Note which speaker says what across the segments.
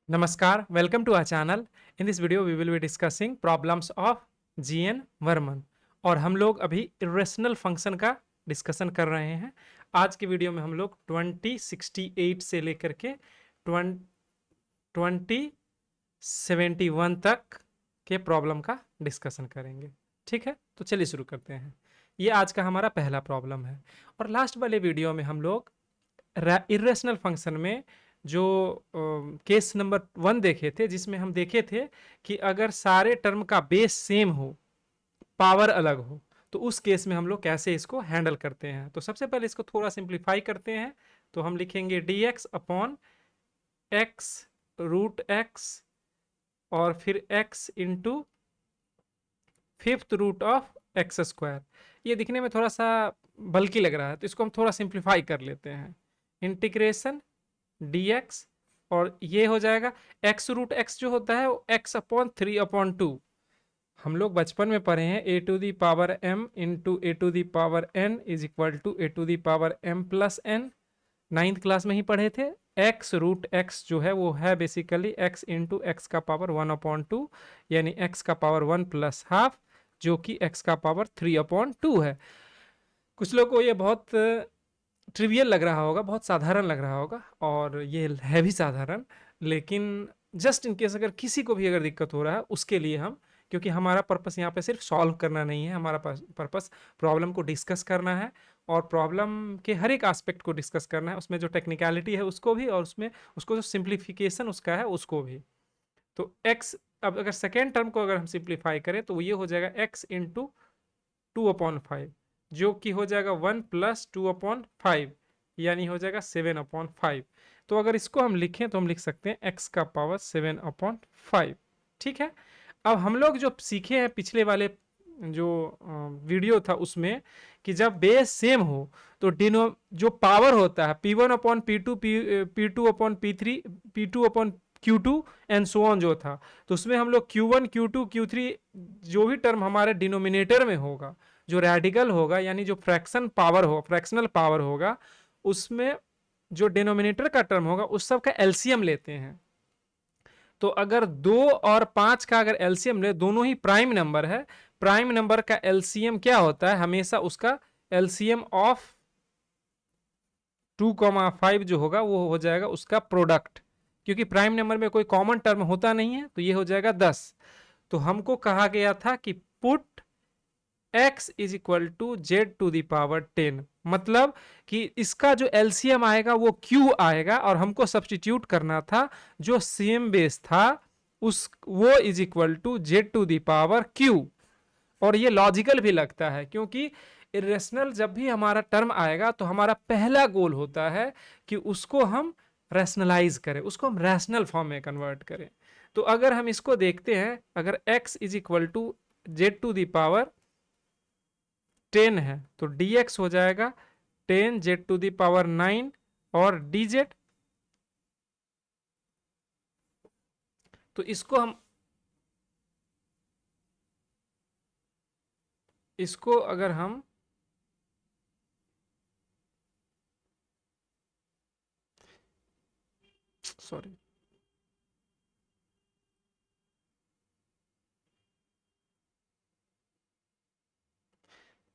Speaker 1: Namaskar, welcome to our channel. In this video, we will be discussing problems of GN Varman और हम लोग अभी irrational function का discussion कर रहे हैं। आज की वीडियो में हम लोग 2068 से लेकर के 2071 तक के प्रॉब्लम का डिस्कशन करेंगे। ठीक है, तो चलिए शुरू करते हैं। ये आज का हमारा पहला प्रॉब्लम है और लास्ट वाले वीडियो में हम लोग इरेशनल फंक्शन में जो केस नंबर 1 देखे थे, जिसमें हम देखे थे कि अगर सारे टर्म का बेस सेम हो, पावर अलग हो, तो उस केस में हम लोग कैसे इसको हैंडल करते हैं। तो सबसे पहले इसको थोड़ा सिंप्लीफाई करते हैं। तो हम लिखेंगे dx upon x root x और फिर x into fifth root of x square. ये दिखने में थोड़ा सा बल्कि लग रहा है, तो इसको हम थोड़ा सिंप्लीफाई कर लेते हैं। इंटीग्रेशन dx और ये हो जाएगा x रूट x जो होता है वो x अपॉन 3/2। हम लोग बचपन में पढ़े हैं a to the power m into a to the power n is equal to a to the power m plus n। 9th class में ही पढ़े थे। x रूट x जो है वो है बेसिकली x इंटू एक्स का पावर 1/2 यानी x का पावर 1 प्लस हाफ जो कि x का पावर 3/2 है। कुछ लोग को ये बहुत ट्रिवियल लग रहा होगा, बहुत साधारण लग रहा होगा, और ये है भी साधारण, लेकिन जस्ट इन केस अगर किसी को भी अगर दिक्कत हो रहा है उसके लिए हम, क्योंकि हमारा पर्पस यहाँ पे सिर्फ सॉल्व करना नहीं है, हमारा पर्पस प्रॉब्लम को डिस्कस करना है और प्रॉब्लम के हर एक एस्पेक्ट को डिस्कस करना है, उसमें जो टेक्निकलिटी है उसको भी और उसमें उसको जो सिंप्लीफिकेशन उसका है उसको भी। तो x, अब अगर सेकेंड टर्म को अगर हम सिंप्लीफाई करें तो ये हो जाएगा x इंटू 2/5 जो कि हो जाएगा 1 प्लस 2/5 यानी हो जाएगा 7/5। तो अगर इसको हम लिखें तो हम लिख सकते हैं x का पावर 7/5। ठीक है, अब हम लोग जो सीखे हैं पिछले वाले जो वीडियो था उसमें कि जब बेस सेम हो तो डिनो जो पावर होता है P1/P2 P2/P3 P2/Q2 and so on जो था, तो उसमें हम लोग Q1 Q2 Q3 जो भी टर्म हमारे डिनोमिनेटर में होगा, जो रेडिकल होगा यानी जो फ्रैक्शनल पावर होगा, उसमें जो डिनोमिनेटर का टर्म होगा उस सब का एलसीएम लेते हैं। तो अगर 2 और 5 का अगर एलसीएम ले, दोनों ही प्राइम नंबर है, प्राइम नंबर का एलसीएम क्या होता है, हमेशा उसका एलसीएम ऑफ 2,5 जो होगा वो हो जाएगा उसका प्रोडक्ट, क्योंकि प्राइम नंबर में कोई कॉमन टर्म होता नहीं है, तो ये हो जाएगा 10। तो हमको कहा गया था कि put x is equal to z to the power 10, मतलब कि इसका जो एलसीएम आएगा वो q आएगा और हमको सब्सटीट्यूट करना था जो सेम बेस था उस वो is equal to z to the power q। और ये लॉजिकल भी लगता है क्योंकि इरेशनल जब भी हमारा टर्म आएगा तो हमारा पहला गोल होता है कि उसको हम रैशनलाइज करें, उसको हम रैशनल फॉर्म में कन्वर्ट करें। तो अगर हम इसको देखते हैं, अगर x is equal to z to the power 10 है तो dx हो जाएगा 10 जेड टू दी पावर 9 और dz। तो इसको अगर हम सॉरी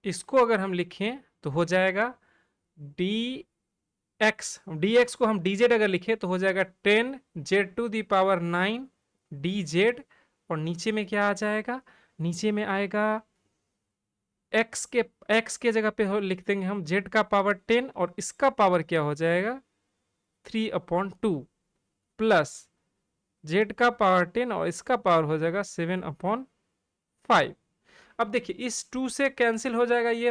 Speaker 1: इसको अगर हम लिखें तो हो जाएगा dx को हम dz अगर लिखें तो हो जाएगा 10 z to the power 9 dz। और नीचे में क्या आ जाएगा, नीचे में आएगा x के जगह पे लिख देंगे हम z का पावर 10 और इसका पावर क्या हो जाएगा 3/2 प्लस z का पावर 10 और इसका पावर हो जाएगा 7/5। अब देखिए इस 2 से कैंसिल हो जाएगा ये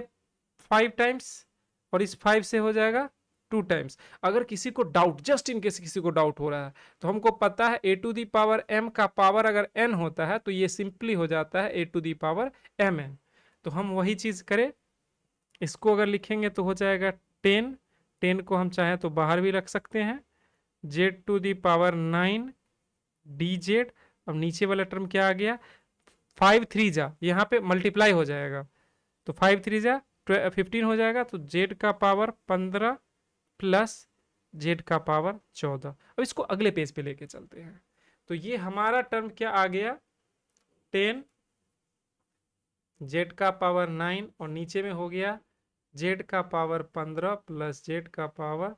Speaker 1: 5 टाइम्स और इस 5 से हो जाएगा 2 टाइम्स। अगर किसी को डाउट, जस्ट इन केस किसी को डाउट हो रहा है, तो हमको पता है a to the power m का पावर अगर n होता है तो ये सिंपली हो जाता है a to the power mn। तो हम वही चीज करें, इसको अगर लिखेंगे तो हो जाएगा 10 को हम चाहें तो बाहर भी रख सकते हैं, z to the power 9 dz। अब नीचे वाला टर्म क्या आ गया, 5 3 जा यहाँ पे मल्टीप्लाई हो जाएगा तो 5 3 जा 15 हो जाएगा, तो z का पावर 15 प्लस जेड का पावर 14। अब इसको अगले पेज पे लेके चलते हैं। तो ये हमारा टर्म क्या आ गया, 10 जेड का पावर 9 और नीचे में हो गया जेड का पावर 15 प्लस जेड का पावर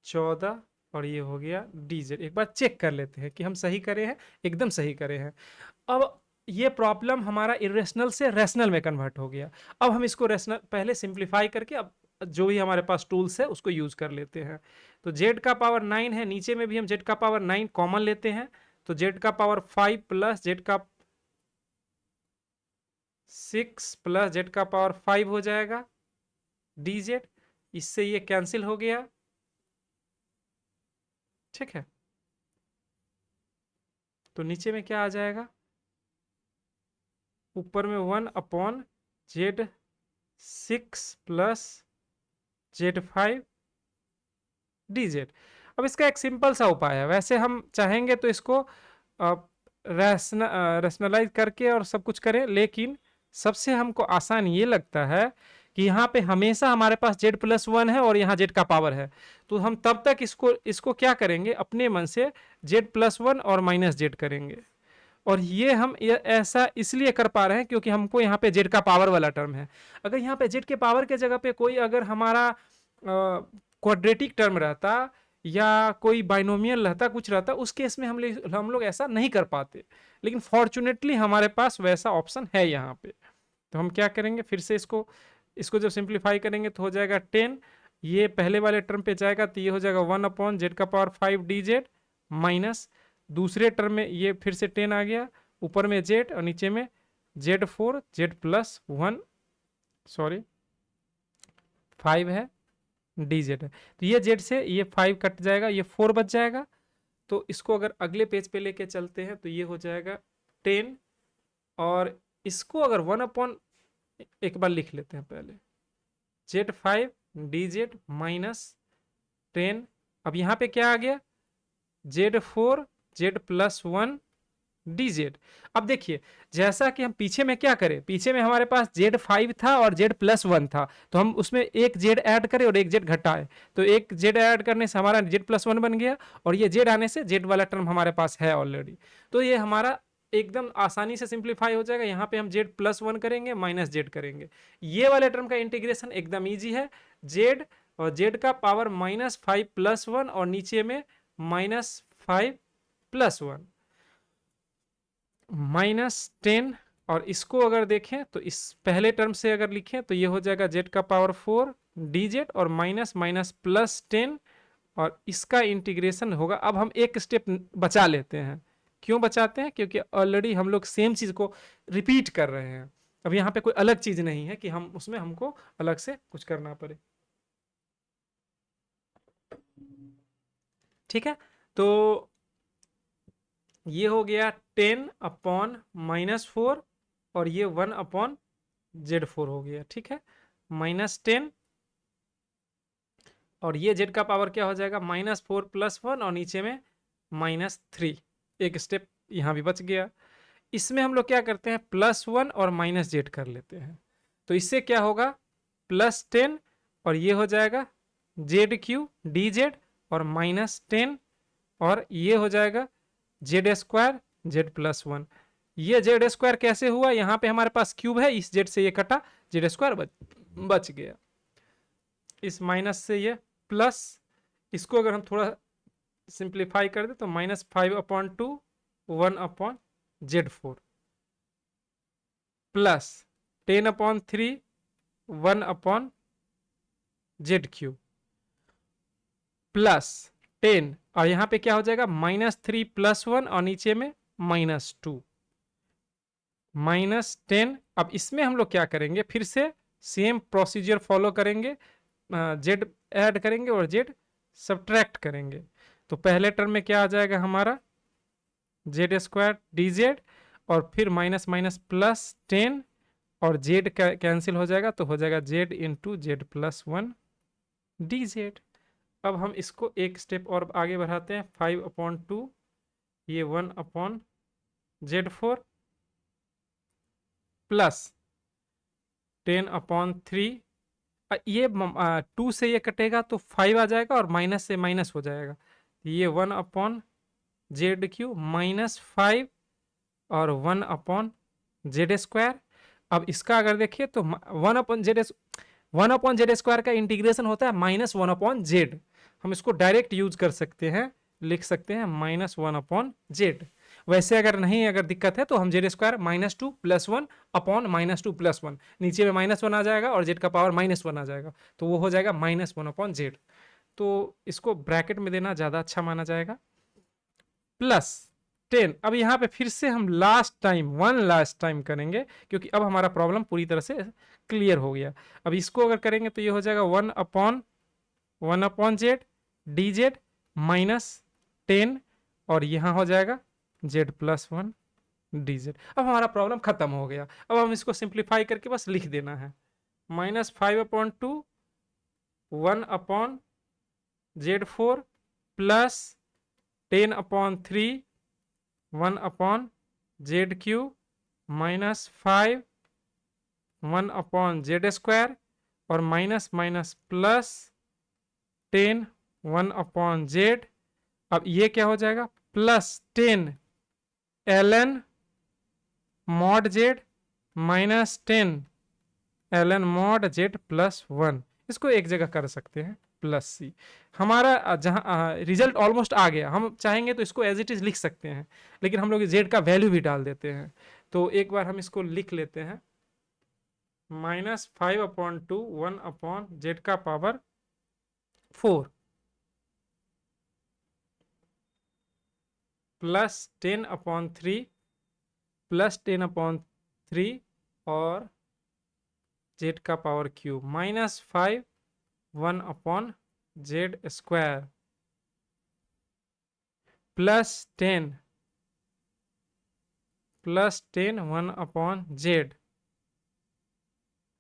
Speaker 1: 14 और ये हो गया डी जेड। एक बार चेक कर लेते हैं कि हम सही करे हैं, एकदम सही करे हैं। अब ये प्रॉब्लम हमारा इरेशनल से रैशनल में कन्वर्ट हो गया। अब हम इसको रैशनल पहले सिंप्लीफाई करके अब जो भी हमारे पास टूल्स है उसको यूज कर लेते हैं। तो जेड का पावर 9 है, नीचे में भी हम जेड का पावर 9 कॉमन लेते हैं, तो जेड का पावर 5 प्लस जेड का 6 प्लस जेड का पावर 5 हो जाएगा डी जेड। इससे ये कैंसिल हो गया, ठीक है। तो नीचे में क्या आ जाएगा, ऊपर में 1 Z 6 plus Z 5 D Z. अब इसका एक सिंपल सा उपाय है, वैसे हम चाहेंगे तो इसको रैशनलाइज करके और सब कुछ करें, लेकिन सबसे हमको आसान ये लगता है कि यहाँ पे हमेशा हमारे पास जेड प्लस 1 है और यहाँ जेड का पावर है। तो हम तब तक इसको क्या करेंगे, अपने मन से जेड प्लस 1 और माइनस जेड करेंगे। और ये हम ऐसा इसलिए कर पा रहे हैं क्योंकि हमको यहाँ पे जेड का पावर वाला टर्म है। अगर यहाँ पे जेड के पावर के जगह पे कोई अगर हमारा क्वाड्रेटिक टर्म रहता या कोई बाइनोमियल रहता, कुछ रहता, उस केस में हम लोग ऐसा नहीं कर पाते। लेकिन फॉर्चुनेटली हमारे पास वैसा ऑप्शन है यहाँ पे। तो हम क्या करेंगे, फिर से इसको जब सिंप्लीफाई करेंगे तो हो जाएगा 10, ये पहले वाले टर्म पे जाएगा तो ये हो जाएगा 1 जेड का पावर 5 डी जेड माइनस दूसरे टर्म में ये फिर से 10 आ गया, ऊपर में जेड और नीचे में जेड 4 जेड प्लस 1 सॉरी 5 है डी जेड है। तो ये जेड से ये 5 कट जाएगा, ये 4 बच जाएगा। तो इसको अगर अगले पेज पे लेके चलते हैं तो ये हो जाएगा 10 और इसको अगर 1 एक बार लिख लेते हैं पहले, जेड 5 डी जेड माइनस 10। अब यहाँ पे क्या आ गया, Z 4 Z plus 1 D Z. अब देखिए जैसा कि हम पीछे में क्या करें, पीछे में हमारे पास जेड 5 था और जेड प्लस 1 था, तो हम उसमें एक जेड ऐड करें और एक जेड घटाए, तो एक जेड ऐड करने से हमारा जेड प्लस 1 बन गया और ये जेड आने से जेड वाला टर्म हमारे पास है ऑलरेडी। तो ये हमारा एकदम आसानी से सिंप्लीफाई हो जाएगा। यहाँ पे हम जेड प्लस 1 करेंगे माइनस जेड करेंगे, ये वाले टर्म का इंटीग्रेशन एकदम ईजी है। जेड और जेड का पावर -5 प्लस 1 और नीचे में -5 प्लस 1 -10। और इसको अगर देखें तो इस पहले टर्म से अगर लिखें तो ये हो जाएगा जेड का पावर 4 डी जेड और माइनस माइनस प्लस 10 और इसका इंटीग्रेशन होगा। अब हम एक स्टेप बचा लेते हैं, क्यों बचाते हैं, क्योंकि ऑलरेडी हम लोग सेम चीज को रिपीट कर रहे हैं। अब यहाँ पे कोई अलग चीज नहीं है कि हम उसमें हमको अलग से कुछ करना पड़े, ठीक है। तो ये हो गया 10/-4 और ये 1/Z4 हो गया, ठीक है। -10 और ये जेड का पावर क्या हो जाएगा, -4 प्लस 1 और नीचे में -3, एक स्टेप यहाँ भी बच गया। इसमें हम लोग क्या करते हैं, +1 और -z कर लेते हैं। तो इससे क्या होगा, +10 और ये हो जाएगा ZQ dz और -10 और ये हो जाएगा Z² Z+1। ये Z² कैसे हुआ, यहाँ पे हमारे पास क्यूब है, इस Z से ये कटा, Z² बच गया। इस माइनस से ये प्लस, इसको अगर हम थोड़ा सिंप्लीफाई कर दे तो -5/2 1/Z4 प्लस 10/3 1/ZQ प्लस 10 और यहाँ पे क्या हो जाएगा, -3 प्लस 1 और नीचे में -2 -10। अब इसमें हम लोग क्या करेंगे, फिर से सेम प्रोसीजर फॉलो करेंगे, जेड ऐड करेंगे और जेड सब्ट्रैक्ट करेंगे। तो पहले टर्म में क्या आ जाएगा हमारा, Z² dz और फिर माइनस माइनस +10 और जेड कैंसिल हो जाएगा, तो हो जाएगा Z × Z+1 dz। अब हम इसको एक स्टेप और आगे बढ़ाते हैं, 5/2 ये 1/Z4 प्लस 10/3 ये 2 से ये कटेगा तो 5 आ जाएगा और माइनस से माइनस हो जाएगा, ये 1/z³ -5 और 1/z²। अब इसका अगर देखिए तो 1/z² का इंटीग्रेशन होता है -1/z। हम इसको डायरेक्ट यूज कर सकते हैं, लिख सकते हैं -1/z। वैसे अगर नहीं, अगर दिक्कत है तो हम z² -2 + 1 अपॉन -2 + 1, नीचे में -1 आ जाएगा और z का पावर -1 आ जाएगा, तो वो हो जाएगा -1/z। तो इसको ब्रैकेट में देना ज़्यादा अच्छा माना जाएगा, +10। अब यहाँ पे फिर से हम लास्ट टाइम करेंगे, क्योंकि अब हमारा प्रॉब्लम पूरी तरह से क्लियर हो गया। अब इसको अगर करेंगे तो ये हो जाएगा 1/z dz -10 और यहाँ हो जाएगा z + 1 dz। अब हमारा प्रॉब्लम खत्म हो गया। अब हम इसको सिंप्लीफाई करके बस लिख देना है, -5/2 1/z4 + 10/3 1/z³ -5 1/z² और माइनस माइनस प्लस 10 1/z। अब ये क्या हो जाएगा, +10 ln mod z -10 ln mod z +1। इसको एक जगह कर सकते हैं +c। हमारा जहाँ रिजल्ट ऑलमोस्ट आ गया, हम चाहेंगे तो इसको एज इट इज लिख सकते हैं, लेकिन हम लोग z का वैल्यू भी डाल देते हैं। तो एक बार हम इसको लिख लेते हैं, -5/2 1/z का पावर 4 +10/3 +10/3 और z का पावर क्यूब -5 1/z² +10 1/z।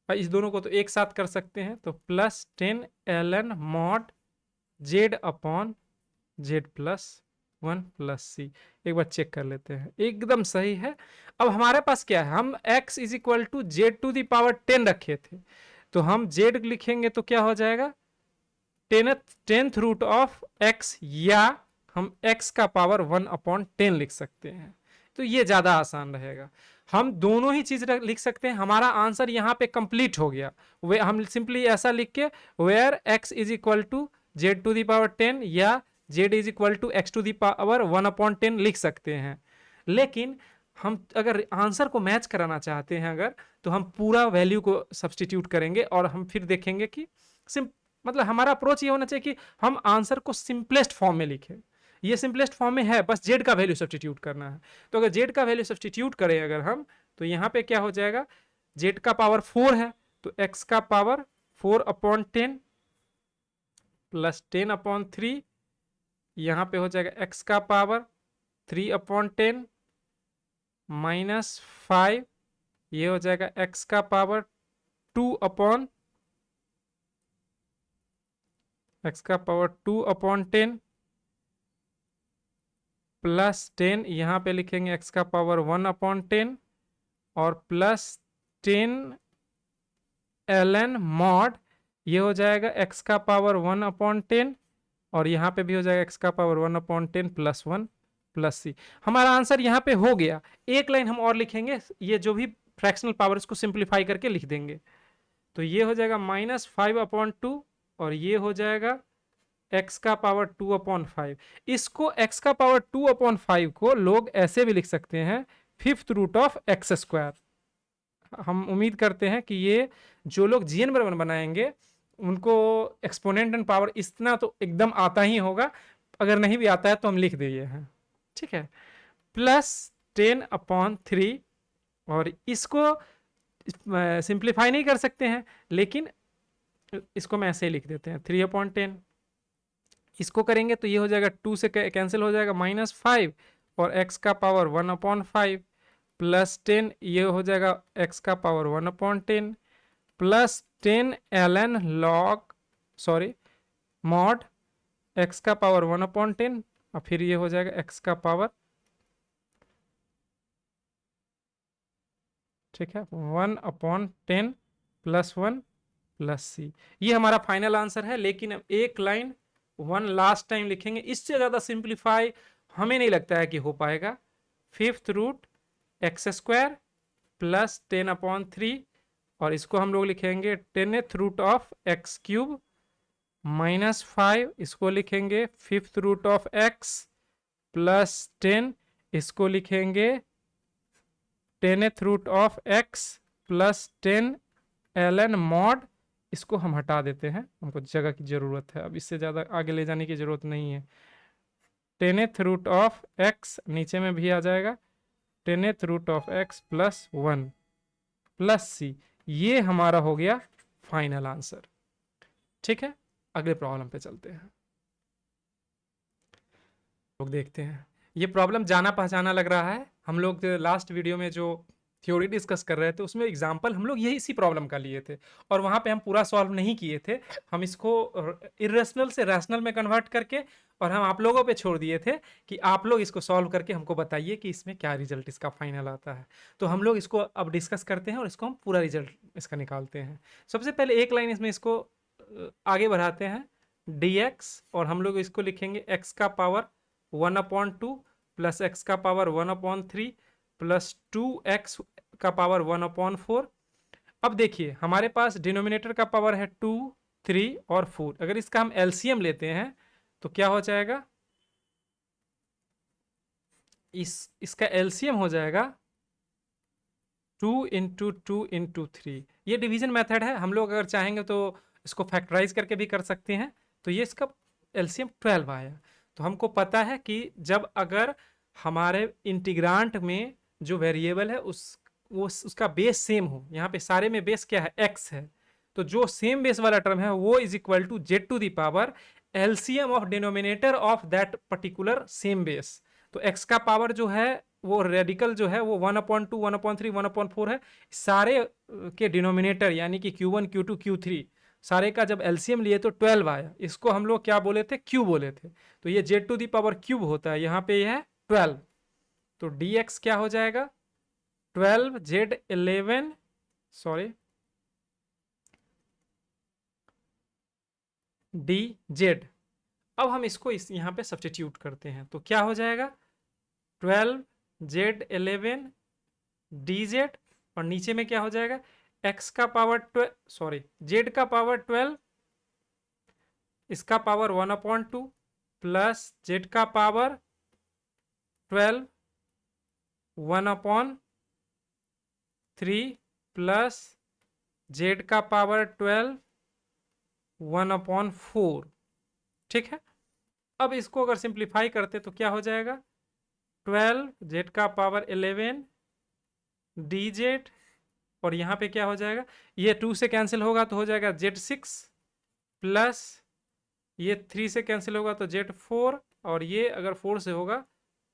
Speaker 1: इस दोनों को तो एक साथ कर सकते हैं, तो +10 ln mod z/z +1 +c। एक बार चेक कर लेते हैं, एकदम सही है। अब हमारे पास क्या है, हम x = z⁻10 रखे थे, तो हम z लिखेंगे तो क्या हो जाएगा 10th रूट ऑफ x, या हम x का पावर 1/10 लिख सकते हैं। तो ये ज़्यादा आसान रहेगा। हम दोनों ही चीज़ लिख सकते हैं। हमारा आंसर यहाँ पे कंप्लीट हो गया। वे हम सिंपली ऐसा लिख के वेयर x = z⁻10 या z = x⁻1/10 लिख सकते हैं। लेकिन हम अगर आंसर को मैच कराना चाहते हैं अगर, तो हम पूरा वैल्यू को सब्सटीट्यूट करेंगे और हम फिर देखेंगे कि मतलब हमारा अप्रोच ये होना चाहिए कि हम आंसर को सिंपलेस्ट फॉर्म में लिखें। ये सिंपलेस्ट फॉर्म में है, बस z का वैल्यू सब्सटीट्यूट करना है। तो अगर z का वैल्यू सब्सटीट्यूट करें अगर हम, तो यहाँ पे क्या हो जाएगा, z का पावर 4 है तो x का पावर 4/10 + 10/3, यहाँ पे हो जाएगा x का पावर 3/10 -5, ये हो जाएगा x का पावर 2/10 +10, यहाँ पे लिखेंगे x का पावर 1/10 और +10 ln mod, ये हो जाएगा x का पावर 1/10 और यहाँ पे भी हो जाएगा x का पावर 1/10 +1 +c। हमारा आंसर यहाँ पे हो गया। एक लाइन हम और लिखेंगे, ये जो भी फ्रैक्शनल पावर इसको सिंप्लीफाई करके लिख देंगे, तो ये हो जाएगा -5/2 और ये हो जाएगा x का पावर 2/5। इसको x का पावर 2/5 को लोग ऐसे भी लिख सकते हैं 5th रूट ऑफ x²। हम उम्मीद करते हैं कि ये जो लोग GN बनाएंगे उनको एक्सपोनेंट एंड पावर इतना तो एकदम आता ही होगा, अगर नहीं भी आता है तो हम लिख दिए हैं, ठीक है। +10/3 और इसको सिंप्लीफाई नहीं कर सकते हैं, लेकिन इसको मैं ऐसे ही लिख देते हैं 3/10। इसको करेंगे तो ये हो जाएगा 2 से कैंसिल हो जाएगा -5 और x का पावर 1/5 +10, ये हो जाएगा x का पावर 1/10 +10 ln mod x का पावर 1/10 और फिर ये हो जाएगा x का पावर, ठीक है, 1/10 +1 प्लस सी। ये हमारा फाइनल आंसर है, लेकिन अब एक लाइन वन लास्ट टाइम लिखेंगे, इससे ज्यादा सिंप्लीफाई हमें नहीं लगता है कि हो पाएगा। Fifth root x square plus 10/3, और इसको हम लोग लिखेंगे 10th root of x cube minus 5, इसको लिखेंगे fifth root of x plus 10, इसको लिखेंगे 10th root of x plus 10 ln mod. इसको हम हटा देते हैं, हमको जगह की जरूरत है, अब इससे ज्यादा आगे ले जाने की जरूरत नहीं है। 10th रूट ऑफ एक्स नीचे में भी आ जाएगा, 10th root of x plus 1 plus c. ये हमारा हो गया फाइनल आंसर। ठीक है, अगले प्रॉब्लम पे चलते हैं। लोग देखते हैं, ये प्रॉब्लम जाना पहचाना लग रहा है। हम लोग लास्ट वीडियो में जो थ्योरी डिस्कस कर रहे थे उसमें एग्जाम्पल हम लोग यही इसी प्रॉब्लम का लिए थे, और वहाँ पे हम पूरा सॉल्व नहीं किए थे। हम इसको इरेशनल से रैशनल में कन्वर्ट करके और हम आप लोगों पे छोड़ दिए थे कि आप लोग इसको सॉल्व करके हमको बताइए कि इसमें क्या रिजल्ट इसका फाइनल आता है। तो हम लोग इसको अब डिस्कस करते हैं और इसको हम पूरा रिजल्ट इसका निकालते हैं। सबसे पहले एक लाइन इसमें इसको आगे बढ़ाते हैं, dx, और हम लोग इसको लिखेंगे x का पावर 1/2 प्लस एक्स का पावर 1/3 प्लस 2x का पावर 1/4। अब देखिए हमारे पास डिनोमिनेटर का पावर है 2, 3 और 4। अगर इसका हम एलसीएम लेते हैं तो क्या हो जाएगा, इसका एलसीएम हो जाएगा 2 × 2 × 3। ये डिवीजन मेथड है, हम लोग अगर चाहेंगे तो इसको फैक्टराइज करके भी कर सकते हैं। तो ये इसका एलसीएम 12 आया। तो हमको पता है कि जब अगर हमारे इंटीग्रांट में जो वेरिएबल है उसका बेस सेम हो, यहाँ पे सारे में बेस क्या है, x है, तो जो सेम बेस वाला टर्म है वो is equal to z⁴ LCM of denominator of that particular same base. तो x का पावर जो है वो रेडिकल जो है वो 1/2, 1/3, 1/4 है। सारे के डिनोमिनेटर यानी कि Q1, Q2, Q3 सारे का जब एलसीएम लिए तो 12 आया। इसको हम लोग क्या बोले थे, क्यूब बोले थे। तो ये z⁴ क्यूब होता है, यहाँ पे ये है 12। तो dx क्या हो जाएगा, 12 z11 सॉरी dz। अब हम इसको यहाँ पे सब्स्टिट्यूट करते हैं तो क्या हो जाएगा, 12 z11 dz, और नीचे में क्या हो जाएगा, x का पावर 12 सॉरी z का पावर 12, इसका पावर 1/2 प्लस z का पावर 12 1/3 प्लस z का पावर 12 1/4। ठीक है, अब इसको अगर सिंप्लीफाई करते तो क्या हो जाएगा, 12 z का पावर 11 dz, और यहाँ पे क्या हो जाएगा, ये 2 से कैंसिल होगा तो हो जाएगा z6 प्लस ये 3 से कैंसिल होगा तो z4, और ये अगर 4 से होगा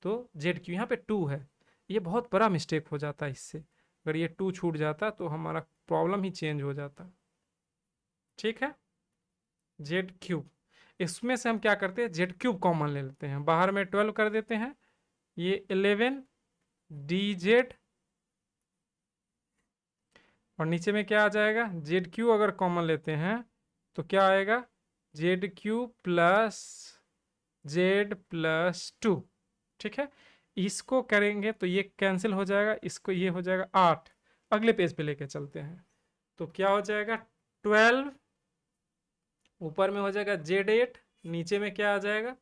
Speaker 1: तो zq। यहाँ पे 2 है, ये बहुत बड़ा मिस्टेक हो जाता है इससे। अगर ये 2 छूट जाता तो हमारा प्रॉब्लम ही चेंज हो जाता। ठीक है, z3, इसमें से हम क्या करते हैं, z3 कॉमन ले लेते हैं, बाहर में 12 कर देते हैं, ये 11 dz, और नीचे में क्या आ जाएगा, z3 अगर कॉमन लेते हैं तो क्या आएगा, z3 प्लस z+2। ठीक है, इसको करेंगे तो ये कैंसिल हो जाएगा, इसको ये हो जाएगा 8। अगले पेज पे लेके चलते हैं तो क्या हो जाएगा, 12 ऊपर में हो जाएगा z8, नीचे में क्या आ जाएगा,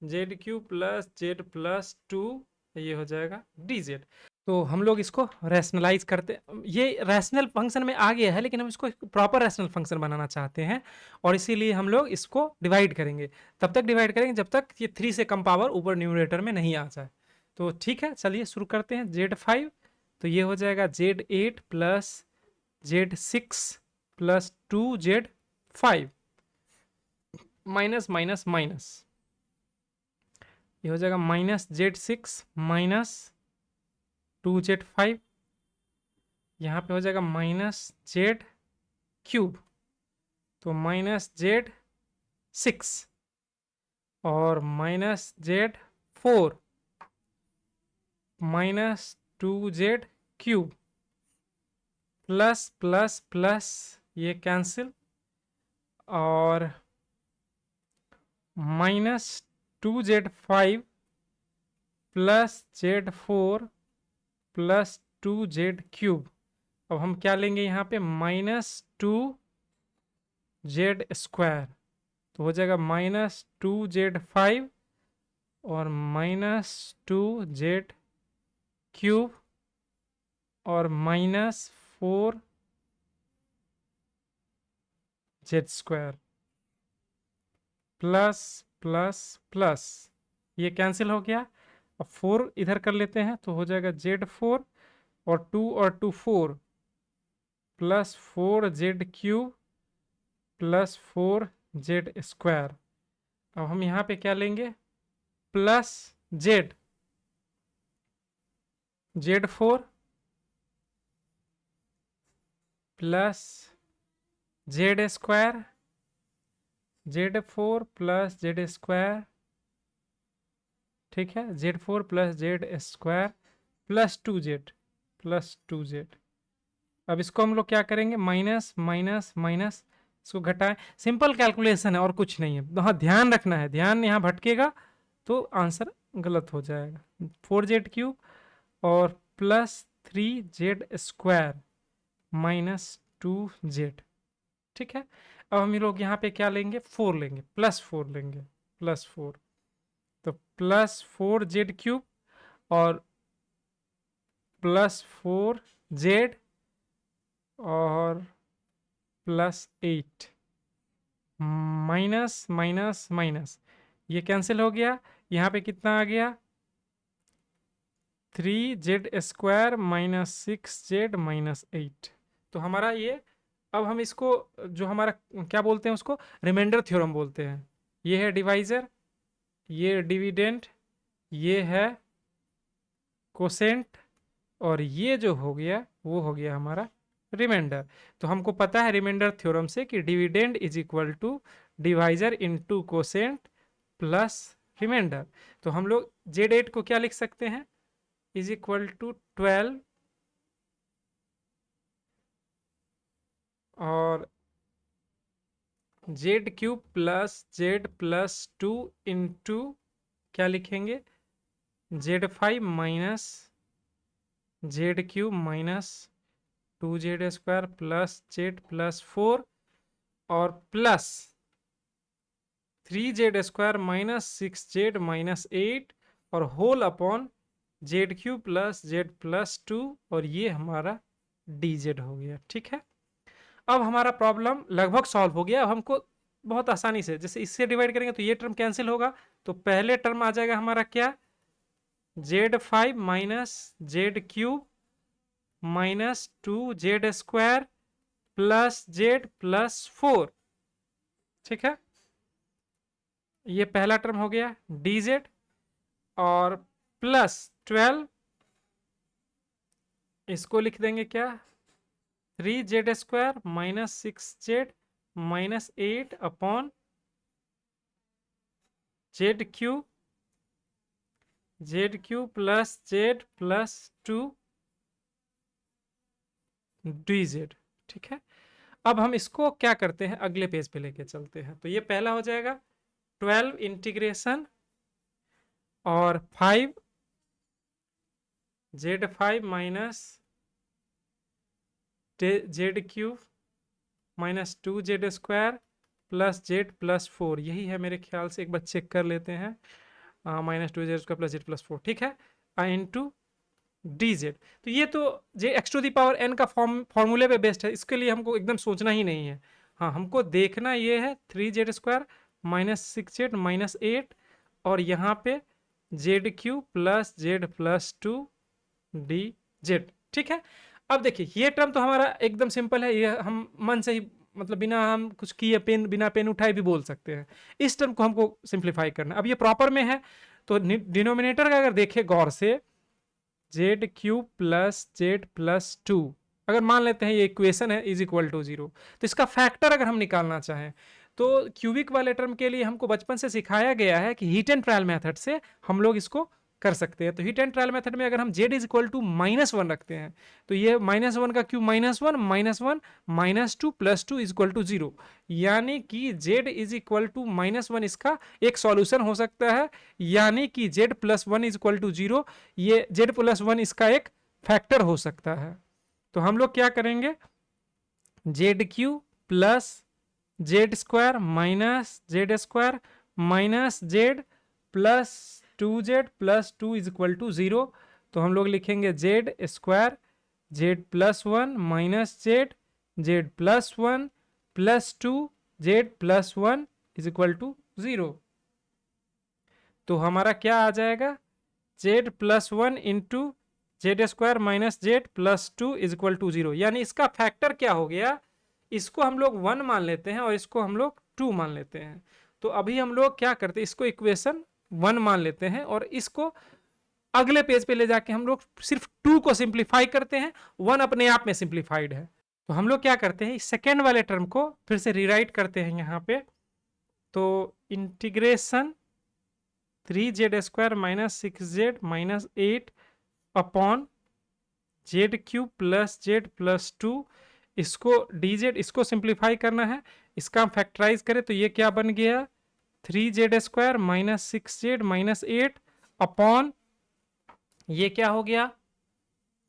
Speaker 1: z3 प्लस z+2, ये हो जाएगा dz। तो हम लोग इसको रैशनलाइज करते, ये रैशनल फंक्शन में आ गया है लेकिन हम इसको प्रॉपर रैशनल फंक्शन बनाना चाहते हैं, और इसीलिए हम लोग इसको डिवाइड करेंगे। तब तक डिवाइड करेंगे जब तक ये 3 से कम पावर ऊपर न्यूमरेटर में नहीं आ जाए। तो ठीक है, चलिए शुरू करते हैं। z5, तो ये हो जाएगा z8 plus z6 plus 2z5 minus minus minus, ये हो जाएगा माइनस z6 माइनस 2z5, यहाँ पे हो जाएगा माइनस z3, तो माइनस z6 और minus z4 minus 2z3 plus plus plus ये कैंसिल, और -2z5 plus z4 plus 2z3। अब हम क्या लेंगे यहाँ पे, -2z², तो हो जाएगा -2z5 और -2z3 और -4z² प्लस प्लस प्लस, ये कैंसिल हो गया। अब 4 इधर कर लेते हैं तो हो जाएगा z4 और 2 और 2 4 प्लस 4z³ प्लस 4z²। अब हम यहाँ पे क्या लेंगे, plus z4 plus z², z4 plus z², ठीक है, z4 plus z² plus 2z। अब इसको हम लोग क्या करेंगे, माइनस माइनस माइनस, इसको घटाएं। सिंपल कैलकुलेशन है और कुछ नहीं है। हाँ, ध्यान रखना है, ध्यान यहाँ भटकेगा तो आंसर गलत हो जाएगा। 4z³ और प्लस 3z² माइनस 2z, ठीक है। अब हम लोग यहाँ पे क्या लेंगे, 4 लेंगे, प्लस 4 लेंगे, प्लस 4, तो प्लस 4z³ और प्लस 4z और प्लस 8, माइनस माइनस माइनस, ये कैंसिल हो गया। यहाँ पे कितना आ गया, 3z² माइनस 6z माइनस 8। तो हमारा ये, अब हम इसको जो हमारा क्या बोलते हैं, उसको रिमाइंडर थ्योरम बोलते हैं। ये है डिवाइजर, ये डिविडेंड, ये है कोसेंट, और ये जो हो गया वो हो गया हमारा रिमाइंडर। तो हमको पता है रिमाइंडर थ्योरम से कि dividend is equal to divisor into quotient plus remainder. तो हम लोग z8 को क्या लिख सकते हैं, इज इक्वल टू 12 और z³ plus z plus 2 into क्या लिखेंगे, z5 minus z³ minus 2z² plus z plus 4 और plus 3z² minus 6z minus 8 और whole upon z³ plus z plus 2, और ये हमारा dz हो गया, ठीक है। अब हमारा प्रॉब्लम लगभग सॉल्व हो गया। अब हमको बहुत आसानी से, जैसे इससे डिवाइड करेंगे तो ये टर्म कैंसिल होगा, तो पहले टर्म आ जाएगा हमारा क्या, z5 minus z³ minus 2z² plus z plus 4, ठीक है, ये पहला टर्म हो गया dz, और प्लस 12, इसको लिख देंगे क्या, 3z² minus 6z minus 8 upon z³ plus z plus 2 dz, ठीक है। अब हम इसको क्या करते हैं, अगले पेज पे लेके चलते हैं। तो ये पहला हो जाएगा 12 इंटीग्रेशन और 5 z5 minus z³ minus 2z² plus z plus 4, यही है मेरे ख्याल से, एक बार चेक कर लेते हैं, minus 2z² plus z plus 4, ठीक है, इंटू dz। तो ये तो जे x⁴n का फॉर्मूले पे बेस्ड है, इसके लिए हमको एकदम सोचना ही नहीं है। हाँ, हमको देखना ये है 3z² माइनस 6z माइनस 8 और यहाँ पे z³ plus z plus 2 dz, ठीक है। अब देखिए ये टर्म तो हमारा एकदम सिंपल है, ये हम मन से ही, मतलब बिना हम कुछ किए, बिना पेन उठाए भी बोल सकते हैं। इस टर्म को हमको सिंप्लीफाई करना। अब ये प्रॉपर में है तो डिनोमिनेटर का अगर देखें गौर से, z³ प्लस z प्लस 2, अगर मान लेते हैं ये इक्वेशन है, इज इक्वल टू 0, तो इसका फैक्टर अगर हम निकालना चाहें तो क्यूबिक वाले टर्म के लिए हमको बचपन से सिखाया गया है कि हीट एंड ट्रायल मेथड से हम लोग इसको कर सकते हैं। तो हिट एंड ट्रायल मेथड में अगर हम z इज इक्वल टू -1 रखते हैं तो ये -1 का क्यूब -1 -2 +2 इज इक्वल टू 0, यानी कि z इज इक्वल टू -1 इसका एक सॉल्यूशन हो सकता है, यानी कि z + 1 इज इक्वल टू 0, ये z + 1 इसका एक फैक्टर हो सकता है। तो हम लोग क्या करेंगे, ZQ plus z² minus z² minus z plus 2z plus 2 is equal to 0। तो हम लोग लिखेंगे z² z + 1 minus z + 1 plus 2 z + 1 is equal to 0। तो हमारा क्या आ जाएगा, z + 1 into z² minus z plus 2 is equal to 0, यानी इसका फैक्टर क्या हो गया, इसको हम लोग 1 मान लेते हैं और इसको हम लोग 2 मान लेते हैं। तो अभी हम लोग क्या करते हैं, इसको इक्वेशन 1 मान लेते हैं और इसको अगले पेज पे ले जाके हम लोग सिर्फ 2 को सिंप्लीफाई करते हैं, 1 अपने आप में सिंप्लीफाइड है। तो हम लोग क्या करते हैं, सेकेंड वाले टर्म को फिर से रीराइट करते हैं यहाँ पे। तो integration 3z² minus 6z minus 8 upon z³ plus z plus 2, इसको dz, इसको सिंप्लीफाई करना है, इसका हम फैक्टराइज करें तो ये क्या बन गया, 3z² minus 6z minus 8 upon ये क्या हो गया,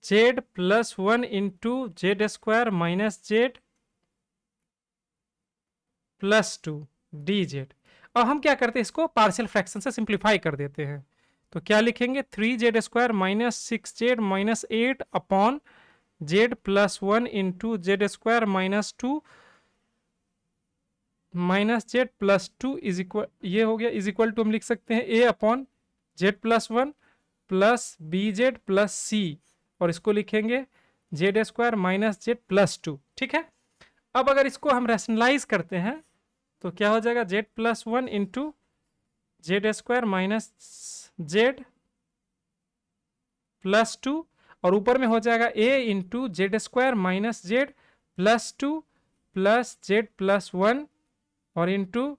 Speaker 1: z + 1 into z² minus z plus 2 dz। अब हम क्या करते हैं, इसको पार्शियल फ्रैक्शन से सिंप्लीफाई कर देते हैं। तो क्या लिखेंगे, 3z² minus 6z minus 8 upon z + 1 into z² minus 2 minus z plus 2 is equal, ये हो गया, इज इक्वल टू हम लिख सकते हैं a upon z + 1 plus bz plus c, और इसको लिखेंगे z² माइनस z प्लस 2। ठीक है, अब अगर इसको हम रैशनलाइज करते हैं तो क्या हो जाएगा, z + 1 into z² minus z plus 2, और ऊपर में हो जाएगा a into z² minus z plus 2 plus z plus 1 और into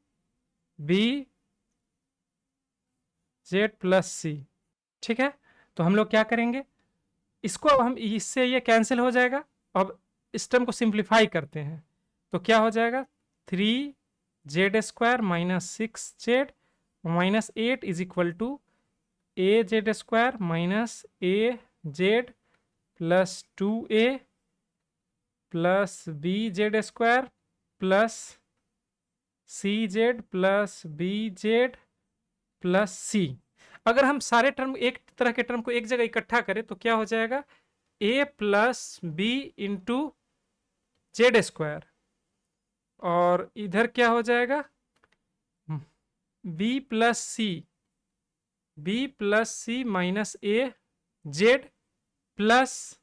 Speaker 1: b z plus c। ठीक है, तो हम लोग क्या करेंगे, इसको अब हम इससे ये कैंसिल हो जाएगा। अब इस टर्म को सिंप्लीफाई करते हैं तो क्या हो जाएगा, 3z² minus 6z minus 8 is equal to az² minus az plus 2a plus bz² plus cz plus bz plus c। अगर हम सारे टर्म, एक तरह के टर्म को एक जगह इकट्ठा करें तो क्या हो जाएगा, a plus b into z², और इधर क्या हो जाएगा, b plus c minus a z plus